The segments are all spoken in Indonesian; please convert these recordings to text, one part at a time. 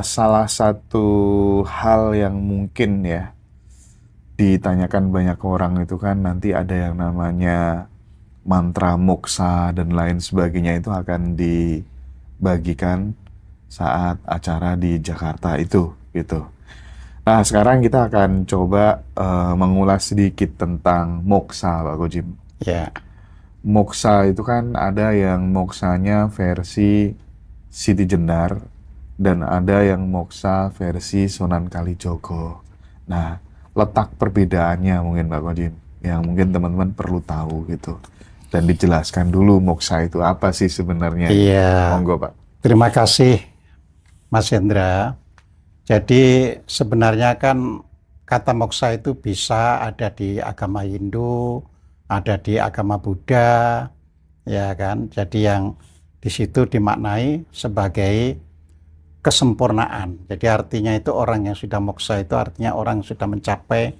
Salah satu hal yang mungkin ya ditanyakan banyak orang itu kan nanti ada yang namanya mantra moksa dan lain sebagainya itu akan dibagikan saat acara di Jakarta itu gitu. Nah, sekarang kita akan coba mengulas sedikit tentang moksa, Pak Kojim. Ya, Moksa itu kan ada yang moksanya versi Siti Jenar dan ada yang moksa versi Sunan Kalijogo. Nah, letak perbedaannya mungkin Pak Kodim yang mungkin teman-teman perlu tahu gitu. Dan dijelaskan dulu moksa itu apa sih sebenarnya gitu. iya. Monggo Pak. Terima kasih, Mas Hendra. Jadi sebenarnya kan kata moksa itu bisa ada di agama Hindu, ada di agama Buddha, ya kan. Jadi yang di situ dimaknai sebagai kesempurnaan. Jadi artinya itu orang yang sudah moksa itu artinya orang yang sudah mencapai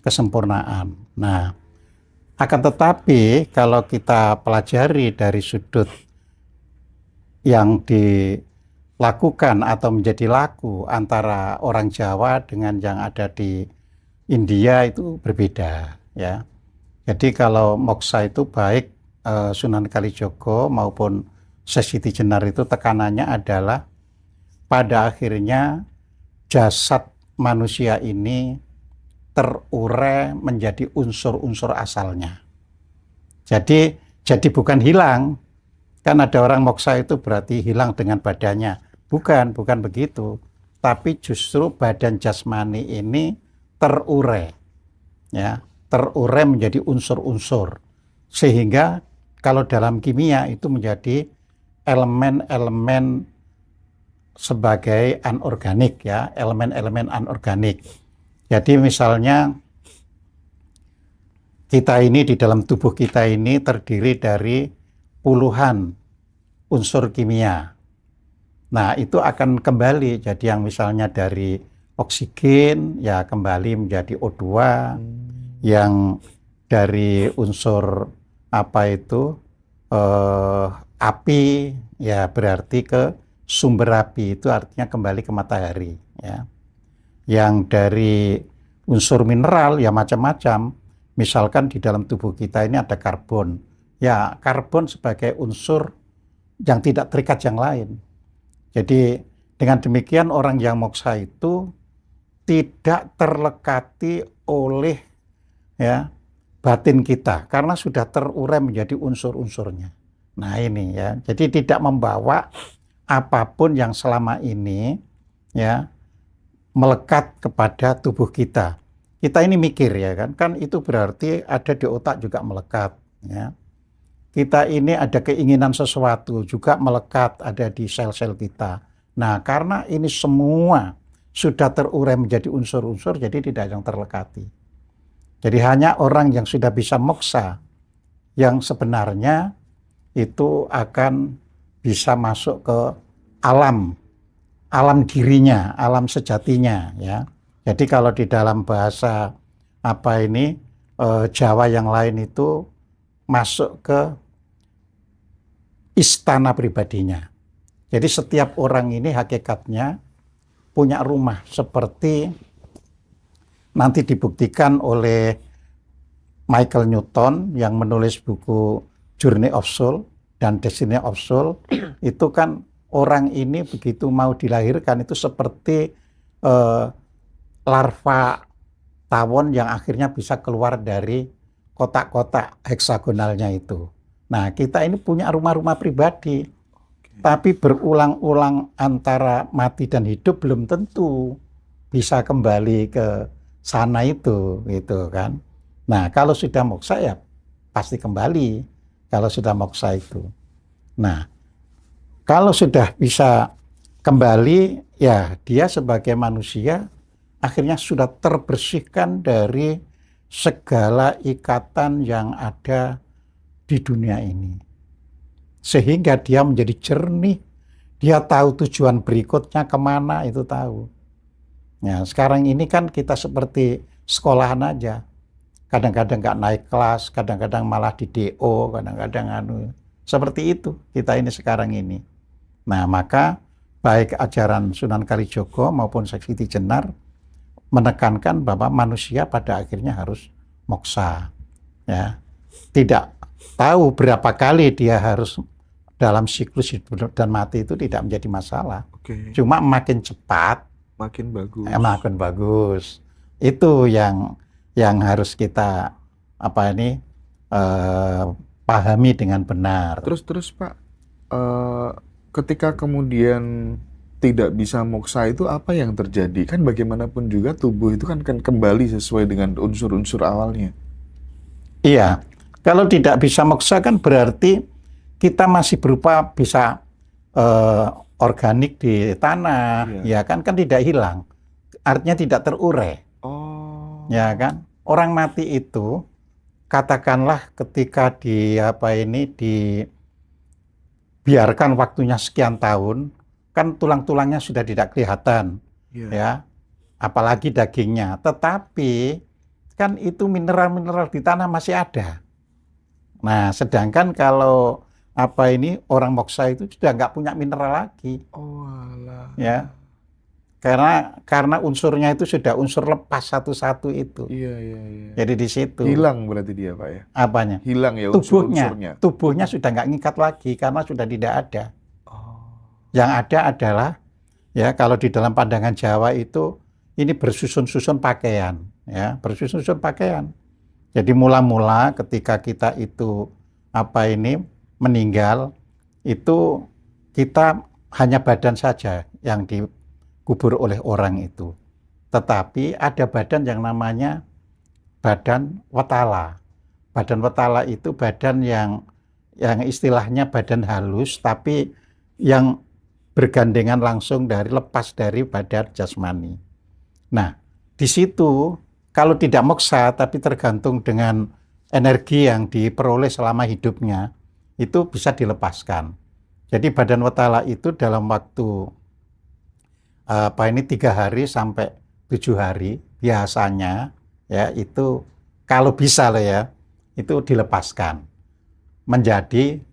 kesempurnaan. Nah, akan tetapi kalau kita pelajari dari sudut yang dilakukan atau menjadi laku antara orang Jawa dengan yang ada di India itu berbeda, ya. Jadi kalau moksa itu baik Sunan Kalijogo maupun Sesiti Jenar itu tekanannya adalah pada akhirnya jasad manusia ini terurai menjadi unsur-unsur asalnya. Jadi bukan hilang. Kan ada orang moksa itu berarti hilang dengan badannya. Bukan begitu. Tapi justru badan jasmani ini terurai, ya, terurai menjadi unsur-unsur. Sehingga kalau dalam kimia itu menjadi elemen-elemen sebagai anorganik, ya, elemen-elemen anorganik. Jadi misalnya kita ini di dalam tubuh kita ini terdiri dari puluhan unsur kimia. Nah, itu akan kembali jadi yang misalnya dari oksigen ya kembali menjadi O2, yang dari unsur apa itu api ya berarti ke sumber api itu artinya kembali ke matahari, ya. Yang dari unsur mineral ya macam-macam. Misalkan di dalam tubuh kita ini ada karbon. Ya, karbon sebagai unsur yang tidak terikat yang lain. Jadi dengan demikian orang yang moksa itu tidak terlekati oleh ya batin kita karena sudah terurai menjadi unsur-unsurnya. Nah ini ya, jadi tidak membawa apapun yang selama ini ya melekat kepada tubuh kita. Kita ini mikir ya kan itu berarti ada di otak juga melekat, ya. Kita ini ada keinginan sesuatu juga melekat ada di sel-sel kita. Nah, karena ini semua sudah terurai menjadi unsur-unsur, jadi tidak ada yang terlekati. Jadi hanya orang yang sudah bisa moksa yang sebenarnya itu akan bisa masuk ke alam dirinya, alam sejatinya, ya. Jadi kalau di dalam bahasa apa ini Jawa yang lain itu masuk ke istana pribadinya. Jadi setiap orang ini hakikatnya punya rumah seperti nanti dibuktikan oleh Michael Newton yang menulis buku Journey of Soul dan Destiny of Soul. Itu kan orang ini begitu mau dilahirkan itu seperti larva tawon yang akhirnya bisa keluar dari kotak-kotak heksagonalnya itu. Nah, kita ini punya rumah-rumah pribadi, tapi berulang-ulang antara mati dan hidup belum tentu bisa kembali ke sana itu, gitu kan. Nah, kalau sudah moksa ya pasti kembali kalau sudah moksa itu. Nah, kalau sudah bisa kembali, ya dia sebagai manusia akhirnya sudah terbersihkan dari segala ikatan yang ada di dunia ini. Sehingga dia menjadi jernih, dia tahu tujuan berikutnya kemana, itu tahu. Nah, sekarang ini kan kita seperti sekolahan aja. Kadang-kadang nggak naik kelas, kadang-kadang malah di DO, kadang-kadang seperti itu kita ini sekarang ini. Nah, maka baik ajaran Sunan Kalijogo maupun Seksiti Jenar menekankan bahwa manusia pada akhirnya harus moksa. Ya, tidak tahu berapa kali dia harus dalam siklus hidup dan mati itu tidak menjadi masalah. Oke. Cuma makin cepat, Makin bagus. makin bagus. Itu yang harus kita pahami dengan benar. Terus Pak, ketika kemudian tidak bisa moksa itu apa yang terjadi? Kan bagaimanapun juga tubuh itu kan kembali sesuai dengan unsur-unsur awalnya. Iya, kalau tidak bisa moksa kan berarti kita masih berupa bisa organik di tanah, ya kan tidak hilang, artinya tidak terurai. Oh. Ya kan, orang mati itu katakanlah ketika dibiarkan waktunya sekian tahun, kan tulang-tulangnya sudah tidak kelihatan, ya, apalagi dagingnya. Tetapi kan itu mineral-mineral di tanah masih ada. Nah, sedangkan kalau orang moksa itu sudah nggak punya mineral lagi. Oh alah. Ya, karena unsurnya itu sudah unsur lepas satu-satu itu. Iya. Jadi di situ. Hilang berarti dia Pak ya? Apanya? Hilang ya unsur-unsurnya. Tubuhnya sudah nggak ngikat lagi karena sudah tidak ada. Oh. Yang ada adalah, ya kalau di dalam pandangan Jawa itu, ini bersusun-susun pakaian. Ya, bersusun-susun pakaian. Jadi mula-mula ketika kita itu meninggal, itu kita hanya badan saja yang dikubur oleh orang itu. Tetapi ada badan yang namanya badan wetala. Badan wetala itu badan yang istilahnya badan halus, tapi yang bergandengan langsung lepas dari badan jasmani. Nah, di situ kalau tidak moksa, tapi tergantung dengan energi yang diperoleh selama hidupnya, itu bisa dilepaskan. Jadi badan wetala itu dalam waktu 3 hari sampai 7 hari biasanya, ya itu kalau bisa itu dilepaskan menjadi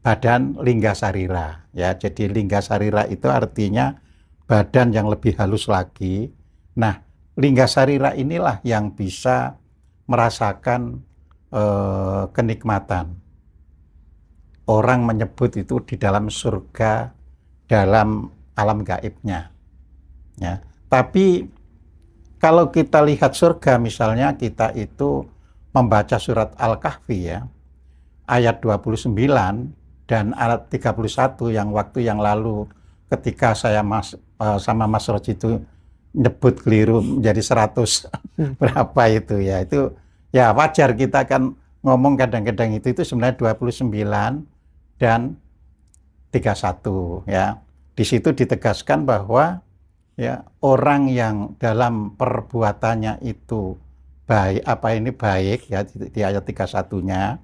badan lingga sarira. Ya, jadi lingga sarira itu artinya badan yang lebih halus lagi. Nah, lingga sarira inilah yang bisa merasakan kenikmatan. Orang menyebut itu di dalam surga, dalam alam gaibnya. Ya. Tapi kalau kita lihat surga, misalnya kita itu membaca surat Al-Kahfi ya, ayat 29 dan ayat 31 yang waktu yang lalu ketika saya sama Mas Roji itu nyebut keliru menjadi 100 berapa itu ya. Itu ya wajar, kita kan ngomong kadang-kadang itu sebenarnya 29 dan 31 ya. Di situ ditegaskan bahwa ya orang yang dalam perbuatannya itu baik ya di ayat 31-nya,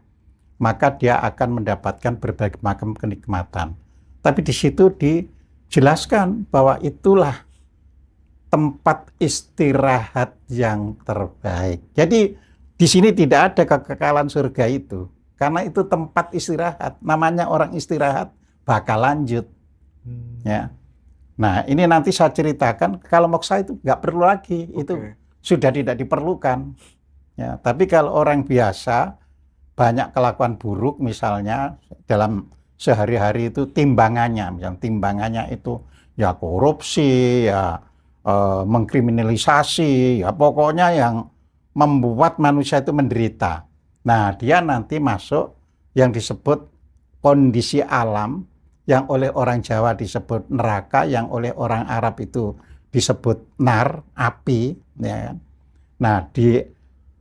maka dia akan mendapatkan berbagai macam kenikmatan. Tapi di situ dijelaskan bahwa itulah tempat istirahat yang terbaik. Jadi di sini tidak ada kekekalan surga itu, karena itu tempat istirahat. Namanya orang istirahat bakal lanjut. Ya. Nah, ini nanti saya ceritakan, kalau moksa itu nggak perlu lagi, itu sudah tidak diperlukan. Ya, tapi kalau orang biasa banyak kelakuan buruk, misalnya dalam sehari-hari itu timbangannya itu ya korupsi, ya mengkriminalisasi, ya pokoknya yang membuat manusia itu menderita. Nah, dia nanti masuk yang disebut kondisi alam, yang oleh orang Jawa disebut neraka, yang oleh orang Arab itu disebut nar, api. Ya. Nah, di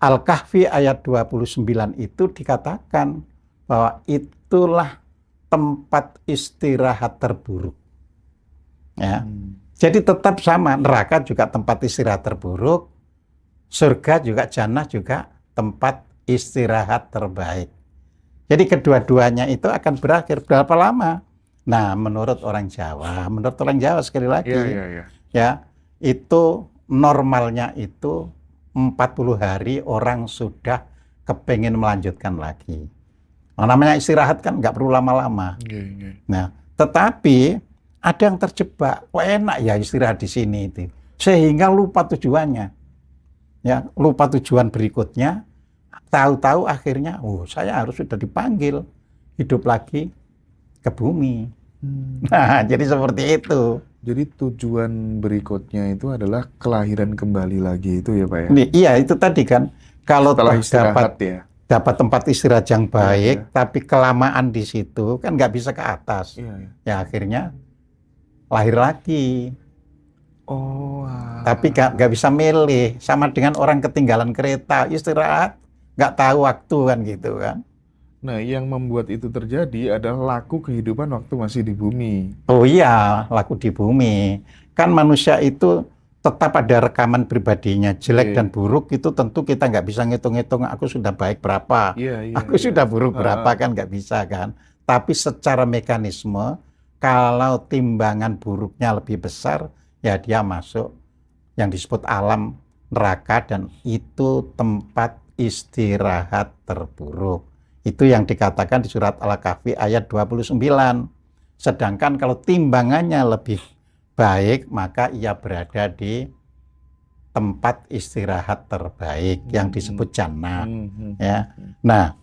Al-Kahfi ayat 29 itu dikatakan bahwa itulah tempat istirahat terburuk. Ya. Jadi tetap sama, neraka juga tempat istirahat terburuk, surga juga, jannah juga tempat istirahat terbaik. Jadi kedua-duanya itu akan berakhir berapa lama? Nah, menurut orang Jawa sekali lagi, ya itu normalnya itu 40 hari orang sudah kepengen melanjutkan lagi. Nah, namanya istirahat kan nggak perlu lama-lama. Nah, tetapi ada yang terjebak, kok enak ya istirahat di sini itu, sehingga lupa tujuannya, ya lupa tujuan berikutnya, tahu-tahu akhirnya, saya harus sudah dipanggil hidup lagi ke bumi. Nah, jadi seperti itu. Jadi tujuan berikutnya itu adalah kelahiran kembali lagi itu ya Pak ya? Iya, itu tadi kan, kalau Setelah toh istirahat ya? dapat tempat istirahat yang baik, Iya. tapi kelamaan di situ kan nggak bisa ke atas. Iya, iya. Ya akhirnya lahir lagi. Oh, Tapi nggak bisa milih. Sama dengan orang ketinggalan kereta, istirahat, nggak tahu waktu kan gitu kan. nah yang membuat itu terjadi adalah laku kehidupan waktu masih di bumi. Oh iya, laku di bumi. Kan manusia itu tetap ada rekaman pribadinya. Jelek Iya. dan buruk itu tentu kita nggak bisa ngitung-ngitung, aku sudah baik berapa, Iya, iya, aku iya. sudah buruk berapa, Ah, kan nggak bisa kan. Tapi secara mekanisme, kalau timbangan buruknya lebih besar, ya dia masuk yang disebut alam neraka, dan itu tempat istirahat terburuk. Itu yang dikatakan di surat Al-Kahfi ayat 29. Sedangkan kalau timbangannya lebih baik, maka ia berada di tempat istirahat terbaik yang disebut jannah. Ya. Nah,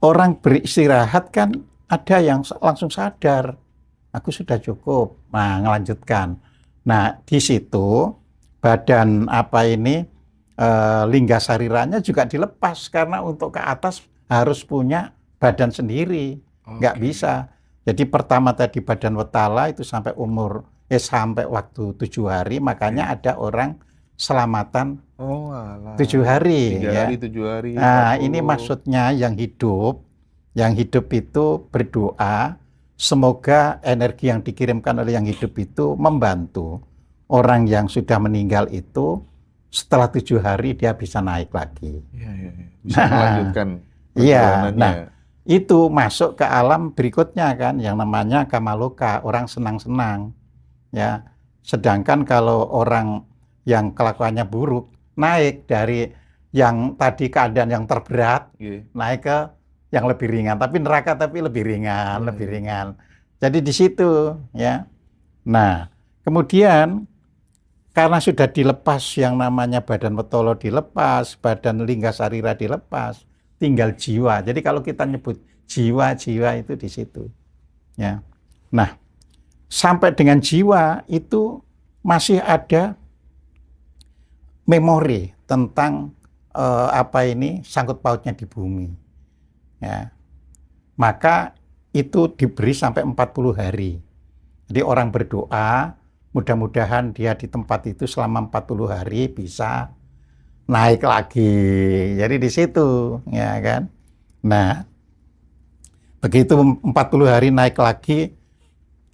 orang beristirahat kan ada yang langsung sadar, aku sudah cukup. Nah, ngelanjutkan. Nah, di situ badan lingga sariranya juga dilepas, karena untuk ke atas harus punya badan sendiri, nggak Oke. bisa. Jadi pertama tadi badan wetala itu sampai sampai waktu 7 hari, makanya ada orang selamatan Oh, alah. 7 hari. 3 Ya. hari, 7 hari, Nah, 40. ini maksudnya yang hidup itu berdoa, semoga energi yang dikirimkan oleh yang hidup itu membantu orang yang sudah meninggal itu, setelah 7 hari dia bisa naik lagi. Iya, iya, iya. Bisa melanjutkan Iya, perjalanannya. nah itu masuk ke alam berikutnya kan, yang namanya kamaloka, orang senang-senang. Ya, sedangkan kalau orang yang kelakuannya buruk, naik dari yang tadi keadaan yang terberat, Iya. naik ke yang lebih ringan, tapi neraka tapi lebih ringan, Iya, lebih iya. ringan. Jadi di situ ya. Nah, kemudian karena sudah dilepas yang namanya badan wetolo dilepas, badan lingga sarira dilepas, tinggal jiwa. Jadi kalau kita nyebut jiwa-jiwa itu di situ. Ya. Nah, sampai dengan jiwa itu masih ada memori tentang sangkut pautnya di bumi. Ya. Maka itu diberi sampai 40 hari. Jadi orang berdoa, mudah-mudahan dia di tempat itu selama 40 hari bisa naik lagi. Jadi di situ, ya kan. Nah, begitu 40 hari naik lagi,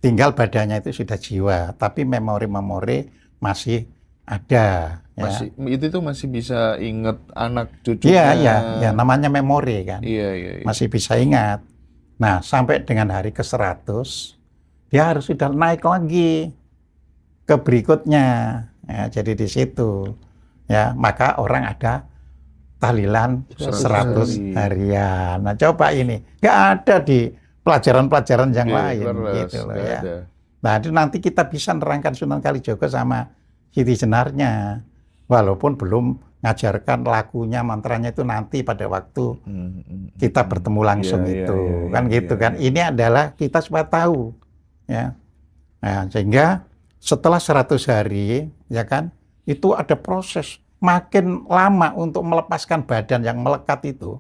tinggal badannya itu sudah jiwa, tapi memori-memori masih ada. Masih, itu tuh masih bisa ingat anak Iya, cucunya. ya, namanya memori kan. Iya, iya, iya. Masih bisa ingat. Nah, sampai dengan hari ke-100, dia harus sudah naik lagi ke berikutnya. Ya, jadi di situ. Ya, maka orang ada tahlilan 100 harian. Nah, coba ini. Nggak ada di pelajaran-pelajaran yang lain. Gitu loh, ya. Ada. Nah, itu nanti kita bisa nerangkan Sunan Kalijogo sama Siti Jenarnya. Walaupun belum ngajarkan lakunya, mantranya itu nanti pada waktu kita bertemu langsung itu. Kan gitu kan. Ini adalah kita supaya tahu. Ya. Nah, sehingga setelah 100 hari, ya kan, itu ada proses makin lama untuk melepaskan badan yang melekat itu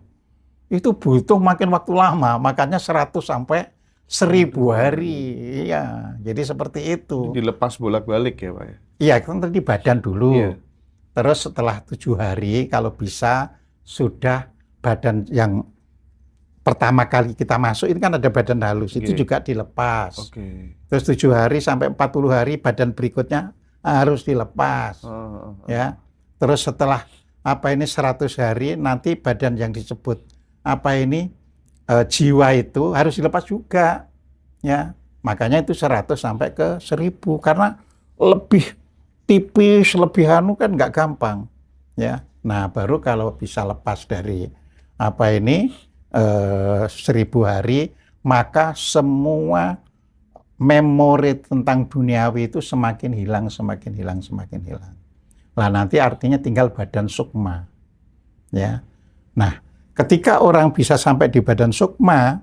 butuh makin waktu lama, makanya 100 sampai 1000 hari. Iya, jadi seperti itu. Dilepas bolak-balik ya Pak ya? Iya, kan tadi badan dulu. Iya. Terus setelah 7 hari, kalau bisa sudah badan yang pertama kali kita masuk, ini kan ada badan halus, itu juga dilepas. Terus 7 hari sampai 40 hari, badan berikutnya harus dilepas. Ya. Terus setelah 100 hari, nanti badan yang disebut jiwa itu harus dilepas juga. Ya. Makanya itu 100 sampai ke 1000, karena lebih tipis, lebih kan nggak gampang. Ya. Nah, baru kalau bisa lepas dari 1000 hari, maka semua memori tentang duniawi itu semakin hilang, semakin hilang, semakin hilang. Lah nanti artinya tinggal badan sukma. Ya. Nah, ketika orang bisa sampai di badan sukma,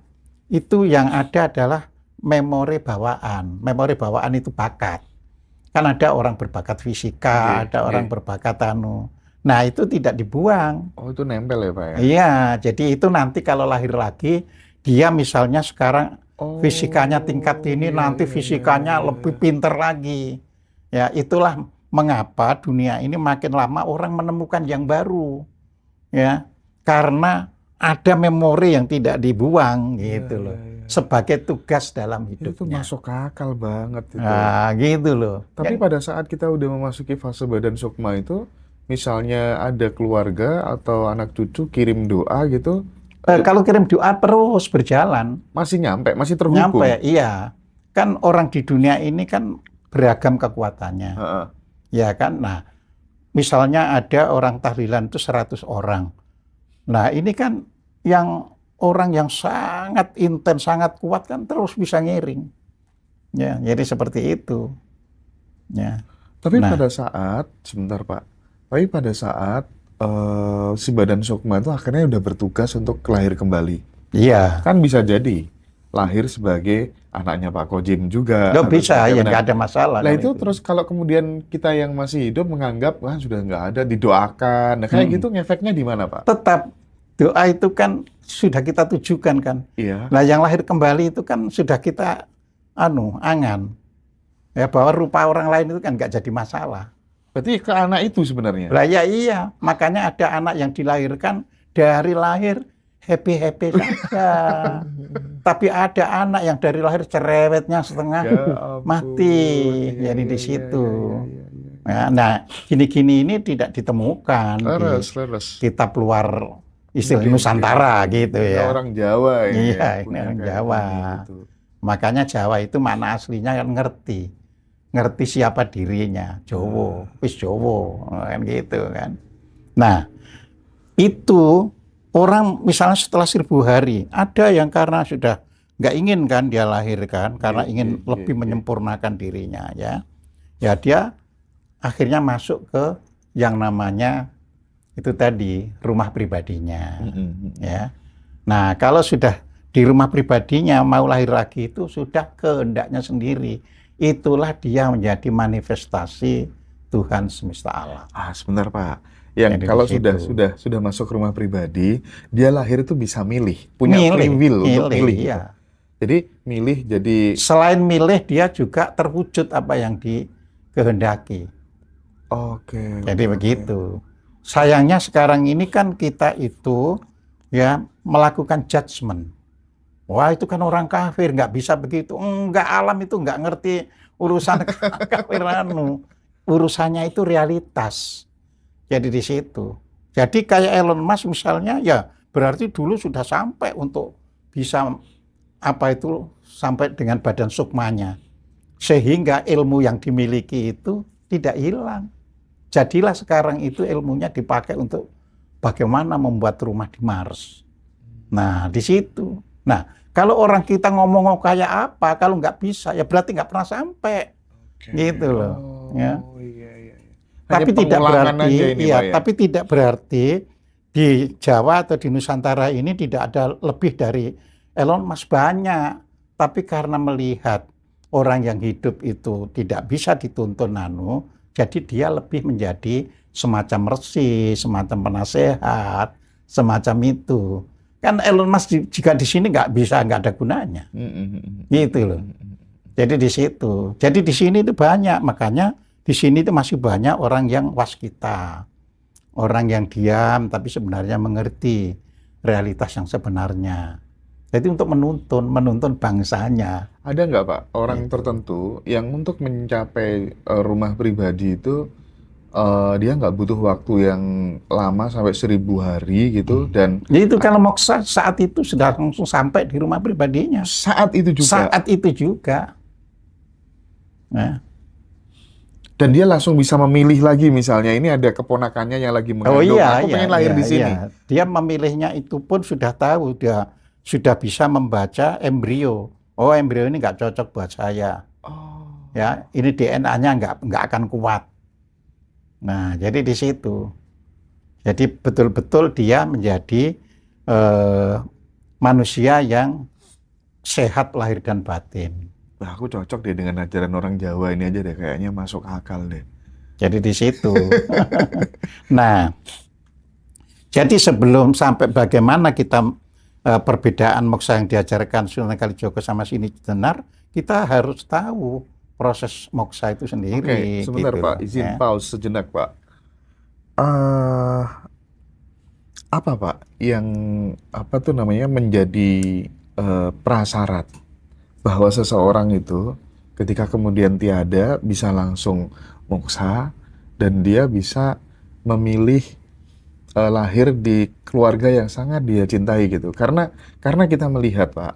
itu yang ada adalah memori bawaan. Memori bawaan itu bakat. Kan ada orang berbakat fisika, ada orang berbakat Nah, itu tidak dibuang. Oh, itu nempel ya, Pak ya? Iya, jadi itu nanti kalau lahir lagi, dia misalnya sekarang fisikanya tingkat ini, nanti fisikanya lebih pinter lagi. Ya, itulah mengapa dunia ini makin lama orang menemukan yang baru. Ya, karena ada memori yang tidak dibuang gitu loh. Sebagai tugas dalam hidupnya. Itu masuk akal banget itu. Nah, gitu loh. Tapi pada saat kita udah memasuki fase badan sukma itu, misalnya ada keluarga atau anak cucu kirim doa gitu, kalau kirim doa terus berjalan. masih nyampe, masih terhubung. Nyampe, iya. Kan orang di dunia ini kan beragam kekuatannya. Ya kan? Nah, misalnya ada orang tahlilan itu 100 orang. Nah, ini kan yang orang yang sangat intens, sangat kuat kan terus bisa ngiring. Ya, jadi seperti itu. Ya. Tapi pada saat, sebentar Pak, tapi pada saat si badan sukma itu akhirnya udah bertugas untuk lahir kembali. Iya. Kan bisa jadi lahir sebagai anaknya Pak Kojim juga. Loh, bisa, ya nggak ada masalah. Nah kan itu terus kalau kemudian kita yang masih hidup menganggap, wah sudah nggak ada, didoakan. Nah kayak gitu ngefeknya di mana Pak? Tetap doa itu kan sudah kita tujukan kan. Iya. Nah yang lahir kembali itu kan sudah kita angan. Ya bahwa rupa orang lain itu kan nggak jadi masalah. Berarti ke anak itu sebenarnya? Lah ya iya, makanya ada anak yang dilahirkan dari lahir happy-happy saja. Tapi ada anak yang dari lahir cerewetnya setengah mati. Jadi di situ. Nah, gini-gini ini tidak ditemukan di kitab luar istilah Nusantara gitu ya. Orang Jawa ini. Iya, ini orang Jawa. Gitu. Makanya Jawa itu makna aslinya kan ngerti siapa dirinya, Jowo, wis Jowo, kan gitu kan. Nah, itu orang misalnya setelah 1000 hari, ada yang karena sudah nggak ingin kan dia lahirkan, karena ingin lebih menyempurnakan dirinya ya. Ya dia akhirnya masuk ke yang namanya itu tadi rumah pribadinya, ya. Nah, kalau sudah di rumah pribadinya mau lahir lagi itu sudah kehendaknya sendiri. Itulah dia menjadi manifestasi Tuhan semesta alam. Sebentar Pak. Yang kalau sudah masuk rumah pribadi, dia lahir itu bisa milih, punya free will untuk milih. Iya. Jadi milih jadi selain milih dia juga terwujud apa yang dikehendaki. Oke. Jadi begitu. Sayangnya sekarang ini kan kita itu ya melakukan judgement. Wah itu kan orang kafir, nggak bisa begitu. Enggak, alam itu nggak ngerti urusan kafir urusannya itu realitas. Jadi di situ. Jadi kayak Elon Musk misalnya, ya berarti dulu sudah sampai untuk bisa sampai dengan badan sukmanya. Sehingga ilmu yang dimiliki itu tidak hilang. Jadilah sekarang itu ilmunya dipakai untuk bagaimana membuat rumah di Mars. Nah di situ. Nah, kalau orang kita ngomong kayak apa, kalau nggak bisa, ya berarti nggak pernah sampai, gitu loh. Ya. Iya. Tapi tidak berarti, tapi tidak berarti di Jawa atau di Nusantara ini tidak ada lebih dari Elon Musk banyak. Tapi karena melihat orang yang hidup itu tidak bisa dituntun jadi dia lebih menjadi semacam resi, semacam penasehat, semacam itu. Kan Elon Musk jika di sini nggak ada gunanya, gitu loh. Jadi di situ, jadi di sini itu banyak, makanya di sini itu masih banyak orang yang waskita, orang yang diam tapi sebenarnya mengerti realitas yang sebenarnya. Jadi untuk menuntun bangsanya. Ada nggak Pak orang tertentu yang untuk mencapai rumah pribadi itu dia nggak butuh waktu yang lama sampai 1000 hari gitu dan itu kalau moksa saat itu sudah langsung sampai di rumah pribadinya. Saat itu juga. Saat itu juga. Nah. Dan dia langsung bisa memilih lagi misalnya ini ada keponakannya yang lagi mengandung, aku pengen lahir di sini. Iya. Dia memilihnya itu pun sudah tahu, dia sudah bisa membaca embrio. oh embrio ini nggak cocok buat saya, Oh. ya ini DNA-nya nggak akan kuat. Nah, jadi di situ. Jadi betul-betul dia menjadi manusia yang sehat lahir dan batin. Nah, aku cocok deh dengan ajaran orang Jawa ini aja deh, kayaknya masuk akal deh. Jadi di situ. Nah, jadi sebelum sampai bagaimana kita perbedaan moksa yang diajarkan Sunan Kalijogo sama Sini Jenar, kita harus tahu proses moksa itu sendiri. Oke, sebentar gitu Pak, loh, izin ya. pause sejenak Pak. Eh, apa Pak yang apa tuh namanya menjadi prasyarat bahwa seseorang itu ketika kemudian tiada bisa langsung moksa dan dia bisa memilih lahir di keluarga yang sangat dia cintai gitu. Karena kita melihat Pak,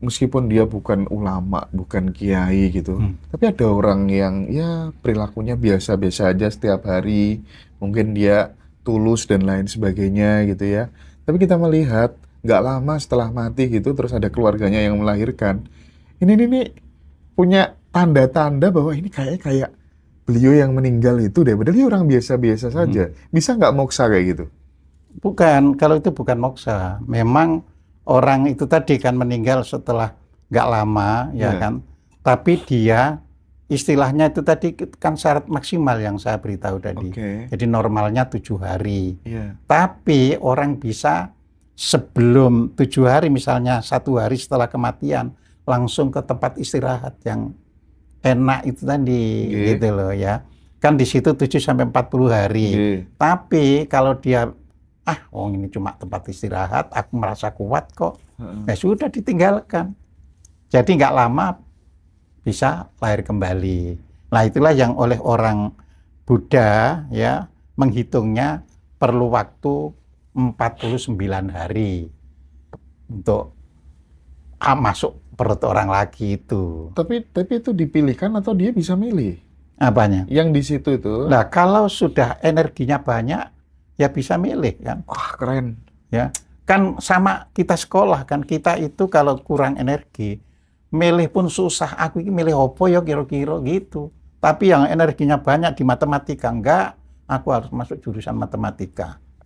meskipun dia bukan ulama, bukan kiai gitu, tapi ada orang yang ya perilakunya biasa-biasa aja setiap hari, mungkin dia tulus dan lain sebagainya gitu ya. Tapi kita melihat nggak lama setelah mati gitu, terus ada keluarganya yang melahirkan. Ini punya tanda-tanda bahwa ini kayak beliau yang meninggal itu deh. Padahal dia orang biasa-biasa saja. Bisa nggak moksa kayak gitu? Bukan, kalau itu bukan moksa. Memang orang itu tadi kan meninggal setelah nggak lama, ya Ya. kan. Tapi dia istilahnya itu tadi kan syarat maksimal yang saya beritahu tadi. Oke. Jadi normalnya 7 hari. Iya. Tapi orang bisa sebelum 7 hari, misalnya 1 hari setelah kematian, langsung ke tempat istirahat yang enak itu tadi, Oke. gitu loh ya. Kan di situ 7 sampai 40 hari. Oke. Tapi kalau dia ini cuma tempat istirahat, aku merasa kuat kok. Ya sudah ditinggalkan. Jadi nggak lama bisa lahir kembali. Nah, itulah yang oleh orang Buddha ya menghitungnya perlu waktu 49 hari untuk masuk perut orang lagi itu. Tapi itu dipilihkan atau dia bisa milih? Apanya? Yang di situ itu. Nah, kalau sudah energinya banyak, ya bisa milih kan. Wah, keren. Ya, kan sama kita sekolah kan, kita itu kalau kurang energi, milih pun susah. Aku ini milih opo ya kira-kira gitu. Tapi yang energinya banyak di matematika, enggak, aku harus masuk jurusan matematika.